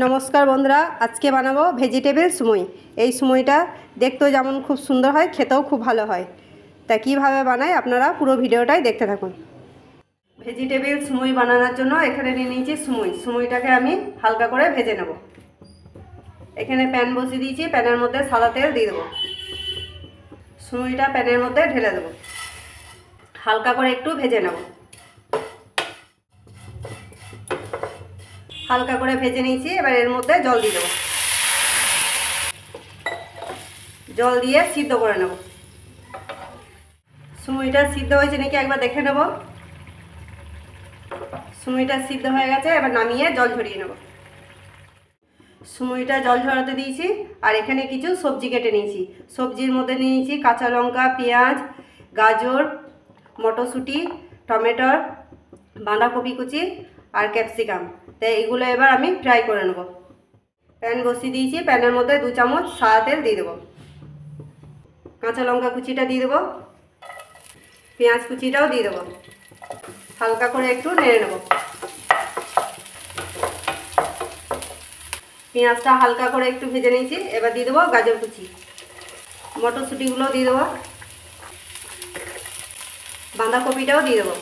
নমস্কার বন্ধুরা, আজকে বানাবো ভেজিটেবল সুমুই। এই সুমুইটা দেখতেও যেমন খুব সুন্দর হয়, খেতেও খুব ভালো হয়। তা কীভাবে বানাই আপনারা পুরো ভিডিওটাই দেখতে থাকুন। ভেজিটেবল সুমুই বানানোর জন্য এখানে নিয়ে নিয়েছি সুমুইটাকে আমি হালকা করে ভেজে নেব। এখানে প্যান বসিয়ে দিয়েছি, প্যানের মধ্যে সাদা তেল দিয়ে দেবো। সুমুইটা প্যানের মধ্যে ঢেলে দেবো, হালকা করে একটু ভেজে নেব। হালকা করে ভেজে নিয়েছি, এবার এর মধ্যে জল দিয়ে দেবো। জল দিয়ে সিদ্ধ করে নেব। সুমুইটা সিদ্ধ হয়েছে নাকি একবার দেখে নেব। সুমুইটা সিদ্ধ হয়ে গেছে, এবার নামিয়ে জল ঝরিয়ে নেব। সুমুইটা জল ঝরাতে দিয়েছি, আর এখানে কিছু সবজি কেটে নিয়েছি। সবজির মধ্যে নিয়েছি কাঁচা লঙ্কা, পেঁয়াজ, গাজর, মটরশুঁটি, টমেটো, বাঁধাকপি কুচি আর ক্যাপসিকাম। তাই এগুলো এবার আমি ফ্রাই করে নেব। প্যান বসিয়ে দিয়েছি, প্যানের মধ্যে 2 চামচ সাদা তেল দিয়ে দেবো। কাঁচা লঙ্কা কুচিটা দিয়ে দেবো, পেঁয়াজ কুচিটাও দিয়ে দেবো। হালকা করে একটু নেড়ে নেব। পেঁয়াজটা হালকা করে একটু ভেজে নিয়েছি, এবার দিয়ে দেবো গাজর কুচি, মটরশুঁটিগুলো দিয়ে দেবো, বাঁধাকপিটাও দিয়ে দেবো।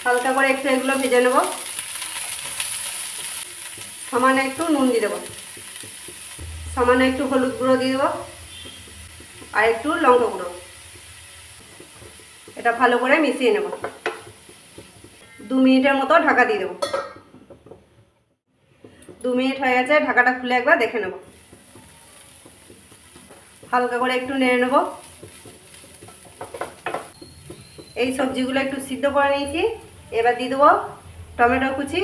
হালকা করে একটু এগুলো ভেজে নেব। সামান্য একটু নুন দিয়ে দেবো, সামান্য একটু হলুদ গুঁড়ো দিয়ে দেবো, আর একটু লঙ্কা গুঁড়ো। এটা ভালো করে মিশিয়ে নেব। 2 মিনিটের মতো ঢাকা দিয়ে দেবো। 2 মিনিট হয়ে গেছে, ঢাকাটা খুলে একবার দেখে নেব। হালকা করে একটু নেড়ে নেব। এই সবজিগুলো একটু সিদ্ধ করে নিয়েছি, এবার দিয়ে দেবো টমেটো কুচি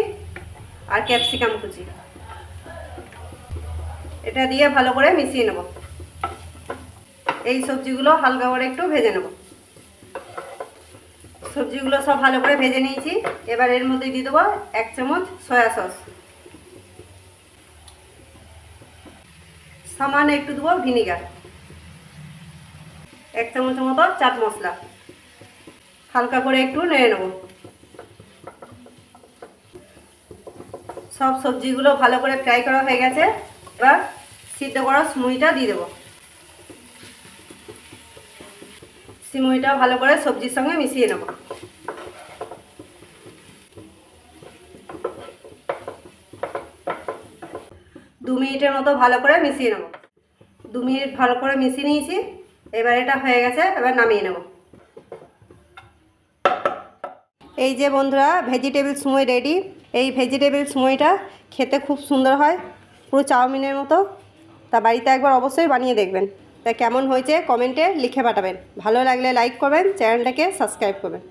আর ক্যাপসিকাম কুচি। এটা দিয়ে ভালো করে মিশিয়ে নেব। এই সবজিগুলো হালকা করে একটু ভেজে নেব। সবজিগুলো সব ভালো করে ভেজে নিয়েছি, এবার এর মধ্যে দিয়ে দেবো 1 চামচ সয়া সস, সামান্য একটু দেবো ভিনিগার, 1 চামচের মতো চাট মশলা। হালকা করে একটু নেড়ে নেব। সব সবজিগুলো ভালো করে ফ্রাই করা হয়ে গেছে, এবার সিদ্ধ করা সুমুইটা দিয়ে দেবো। সুমুইটা ভালো করে সবজির সঙ্গে মিশিয়ে নেব। দু মিনিটের মতো ভালো করে মিশিয়ে নেব। 2 মিনিট ভালো করে মিশিয়ে নিয়েছি, এবার এটা হয়ে গেছে, এবার নামিয়ে নেব। এই যে বন্ধুরা, ভেজিটেবল সুমুই রেডি। এই ভেজিটেবল সুমুইটা খেতে খুব সুন্দর হয়, পুরো চাউমিনের মতো। তা বাড়িতে একবার অবশ্যই বানিয়ে দেখবেন। তা কেমন হয়েছে কমেন্টে লিখে পাঠাবেন। ভালো লাগলে লাইক করবেন, চ্যানেলটাকে সাবস্ক্রাইব করবেন।